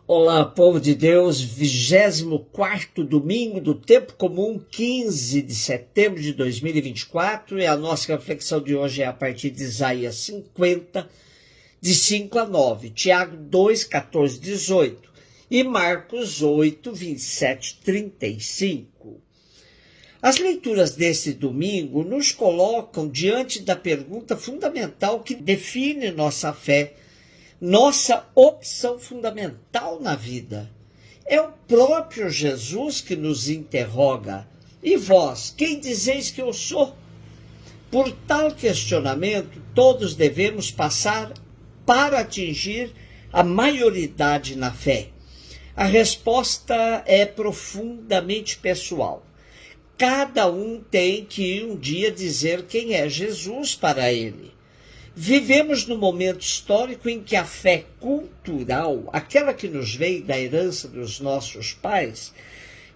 Olá, povo de Deus, 24º domingo do tempo comum, 15 de setembro de 2024, e a nossa reflexão de hoje é a partir de Isaías 50, de 5 a 9, Tiago 2, 14, 18 e Marcos 8, 27, 35. As leituras deste domingo nos colocam diante da pergunta fundamental que define nossa fé, nossa opção fundamental na vida. É o próprio Jesus que nos interroga. E vós, quem dizeis que eu sou? Por tal questionamento, todos devemos passar para atingir a maioridade na fé. A resposta é profundamente pessoal. Cada um tem que um dia dizer quem é Jesus para ele. Vivemos num momento histórico em que a fé cultural, aquela que nos veio da herança dos nossos pais,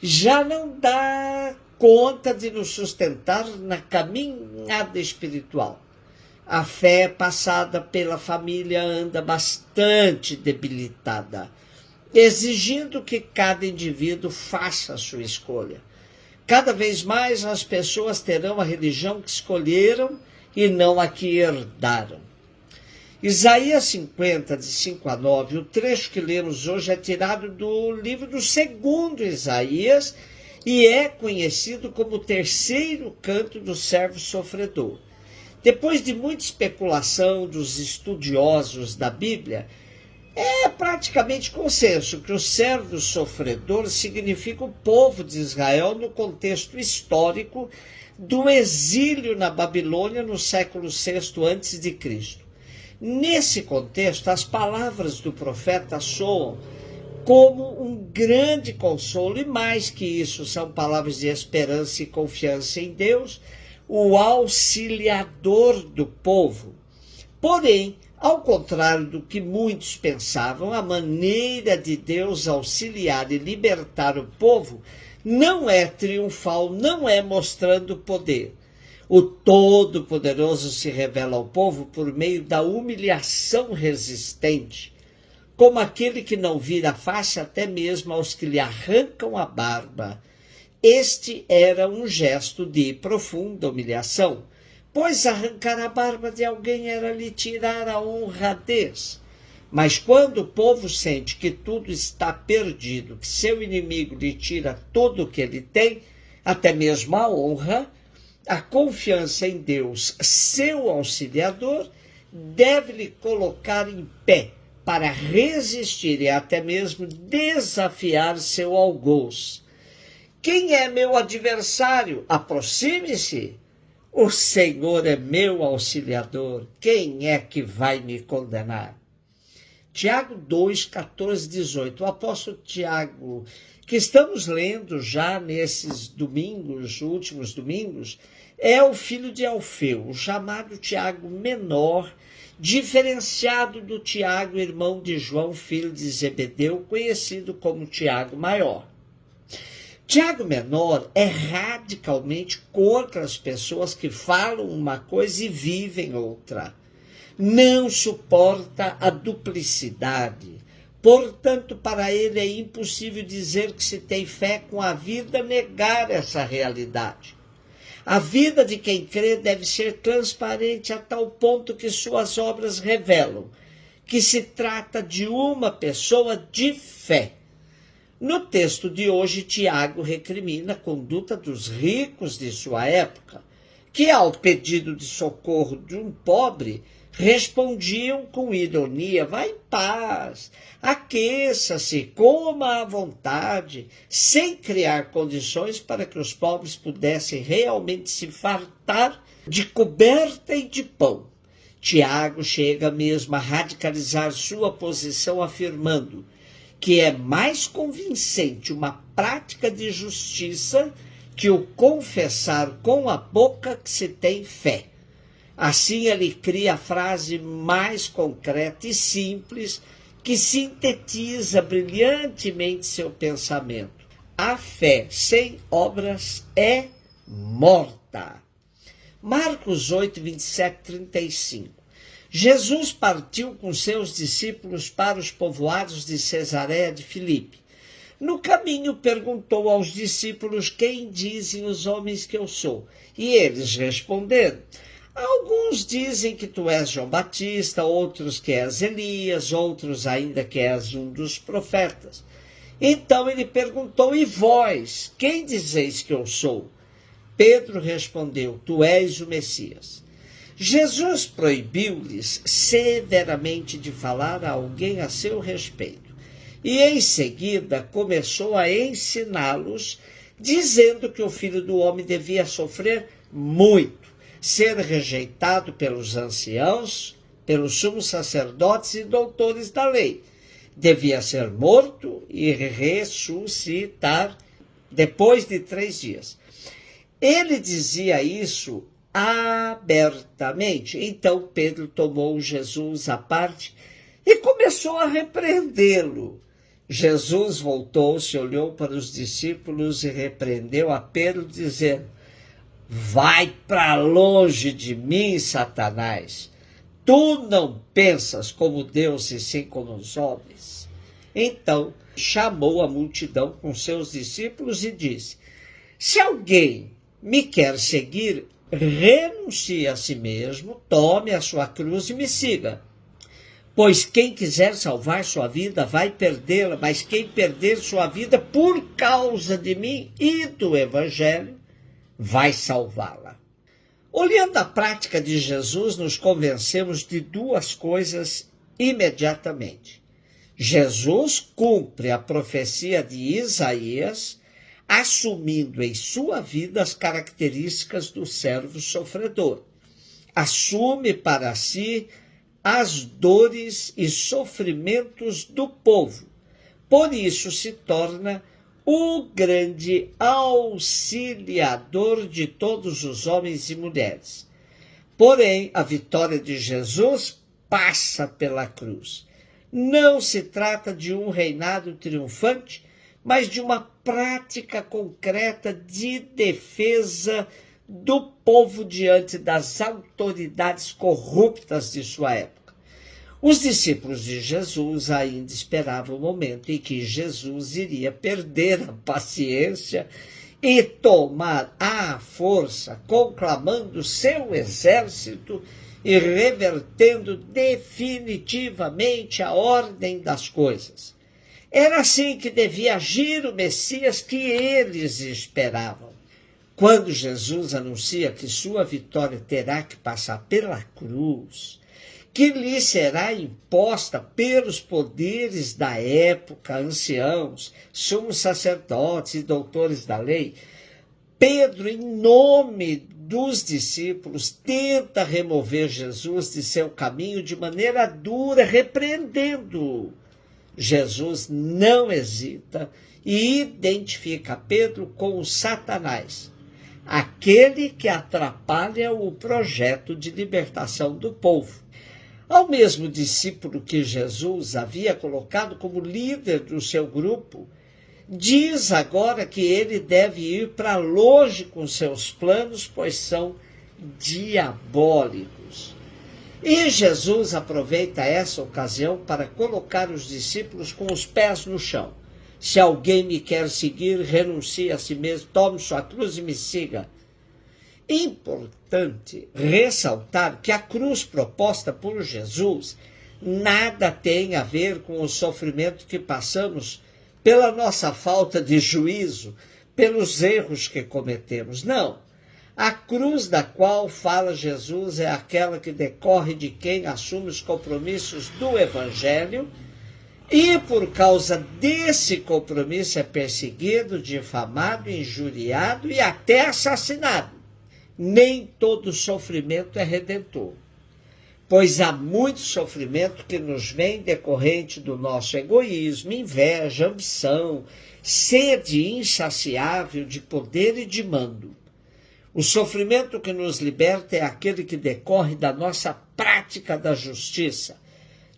já não dá conta de nos sustentar na caminhada espiritual. A fé passada pela família anda bastante debilitada, exigindo que cada indivíduo faça a sua escolha. Cada vez mais as pessoas terão a religião que escolheram e não a que herdaram. Isaías 50, de 5 a 9, o trecho que lemos hoje é tirado do livro do segundo Isaías e é conhecido como o terceiro canto do servo sofredor. Depois de muita especulação dos estudiosos da Bíblia, é praticamente consenso que o servo sofredor significa o povo de Israel no contexto histórico do exílio na Babilônia no século VI a.C. Nesse contexto, as palavras do profeta soam como um grande consolo, e mais que isso, são palavras de esperança e confiança em Deus, o auxiliador do povo. Porém, ao contrário do que muitos pensavam, a maneira de Deus auxiliar e libertar o povo não é triunfal, não é mostrando poder. O Todo-Poderoso se revela ao povo por meio da humilhação resistente, como aquele que não vira a face até mesmo aos que lhe arrancam a barba. Este era um gesto de profunda humilhação, pois arrancar a barba de alguém era lhe tirar a honradez. Mas quando o povo sente que tudo está perdido, que seu inimigo lhe tira tudo o que ele tem, até mesmo a honra, a confiança em Deus, seu auxiliador, deve lhe colocar em pé para resistir e até mesmo desafiar seu algoz. Quem é meu adversário? Aproxime-se. O Senhor é meu auxiliador. Quem é que vai me condenar? Tiago 2, 14, 18. O apóstolo Tiago, que estamos lendo já nesses domingos, últimos domingos, é o filho de Alfeu, o chamado Tiago menor, diferenciado do Tiago, irmão de João, filho de Zebedeu, conhecido como Tiago maior. Tiago menor é radicalmente contra as pessoas que falam uma coisa e vivem outra. Não suporta a duplicidade. Portanto, para ele é impossível dizer que se tem fé com a vida, negar essa realidade. A vida de quem crê deve ser transparente a tal ponto que suas obras revelam que se trata de uma pessoa de fé. No texto de hoje, Tiago recrimina a conduta dos ricos de sua época, que, ao pedido de socorro de um pobre, respondiam com ironia: vá em paz, aqueça-se, coma à vontade, sem criar condições para que os pobres pudessem realmente se fartar de coberta e de pão. Tiago chega mesmo a radicalizar sua posição, afirmando que é mais convincente uma prática de justiça que o confessar com a boca que se tem fé. Assim ele cria a frase mais concreta e simples que sintetiza brilhantemente seu pensamento: a fé sem obras é morta. Marcos 8, 27, 35. Jesus partiu com seus discípulos para os povoados de Cesareia de Filipe. No caminho perguntou aos discípulos: quem dizem os homens que eu sou? E eles responderam: alguns dizem que tu és João Batista, outros que és Elias, outros ainda que és um dos profetas. Então ele perguntou: e vós, quem dizeis que eu sou? Pedro respondeu: tu és o Messias. Jesus proibiu-lhes severamente de falar a alguém a seu respeito. E em seguida começou a ensiná-los, dizendo que o Filho do Homem devia sofrer muito, ser rejeitado pelos anciãos, pelos sumos sacerdotes e doutores da lei. Devia ser morto e ressuscitar depois de 3 dias. Ele dizia isso abertamente. Então Pedro tomou Jesus à parte e começou a repreendê-lo. Jesus voltou-se, olhou para os discípulos e repreendeu a Pedro, dizendo: vai para longe de mim, Satanás. Tu não pensas como Deus e sim como os homens. Então chamou a multidão com seus discípulos e disse: se alguém me quer seguir, renuncie a si mesmo, tome a sua cruz e me siga. Pois quem quiser salvar sua vida vai perdê-la, mas quem perder sua vida por causa de mim e do Evangelho vai salvá-la. Olhando a prática de Jesus, nos convencemos de 2 coisas imediatamente. Jesus cumpre a profecia de Isaías, assumindo em sua vida as características do servo sofredor. Assume para si as dores e sofrimentos do povo. Por isso se torna o grande auxiliador de todos os homens e mulheres. Porém, a vitória de Jesus passa pela cruz. Não se trata de um reinado triunfante, mas de uma prática concreta de defesa do povo diante das autoridades corruptas de sua época. Os discípulos de Jesus ainda esperavam o momento em que Jesus iria perder a paciência e tomar à força, conclamando seu exército e revertendo definitivamente a ordem das coisas. Era assim que devia agir o Messias que eles esperavam. Quando Jesus anuncia que sua vitória terá que passar pela cruz, que lhe será imposta pelos poderes da época, anciãos, sumos sacerdotes e doutores da lei, Pedro, em nome dos discípulos, tenta remover Jesus de seu caminho de maneira dura, repreendendo-o. Jesus não hesita e identifica Pedro com o Satanás, aquele que atrapalha o projeto de libertação do povo. Ao mesmo discípulo que Jesus havia colocado como líder do seu grupo, diz agora que ele deve ir para longe com seus planos, pois são diabólicos. E Jesus aproveita essa ocasião para colocar os discípulos com os pés no chão. Se alguém me quer seguir, renuncie a si mesmo, tome sua cruz e me siga. Importante ressaltar que a cruz proposta por Jesus nada tem a ver com o sofrimento que passamos pela nossa falta de juízo, pelos erros que cometemos. Não. A cruz da qual fala Jesus é aquela que decorre de quem assume os compromissos do Evangelho e, por causa desse compromisso, é perseguido, difamado, injuriado e até assassinado. Nem todo sofrimento é redentor, pois há muito sofrimento que nos vem decorrente do nosso egoísmo, inveja, ambição, sede insaciável de poder e de mando. O sofrimento que nos liberta é aquele que decorre da nossa prática da justiça,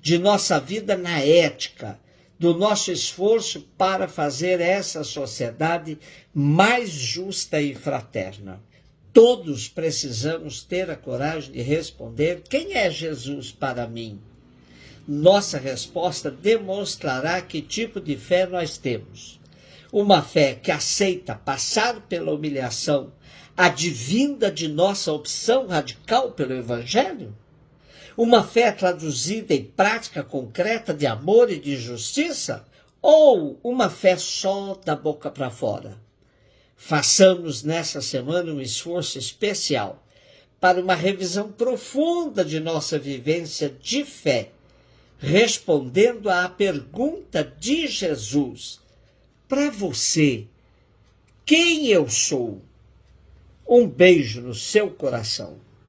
de nossa vida na ética, do nosso esforço para fazer essa sociedade mais justa e fraterna. Todos precisamos ter a coragem de responder: quem é Jesus para mim? Nossa resposta demonstrará que tipo de fé nós temos. Uma fé que aceita passar pela humilhação advinda de nossa opção radical pelo Evangelho? Uma fé traduzida em prática concreta de amor e de justiça? Ou uma fé só da boca para fora? Façamos nessa semana um esforço especial para uma revisão profunda de nossa vivência de fé, respondendo à pergunta de Jesus: para você, quem eu sou? Um beijo no seu coração.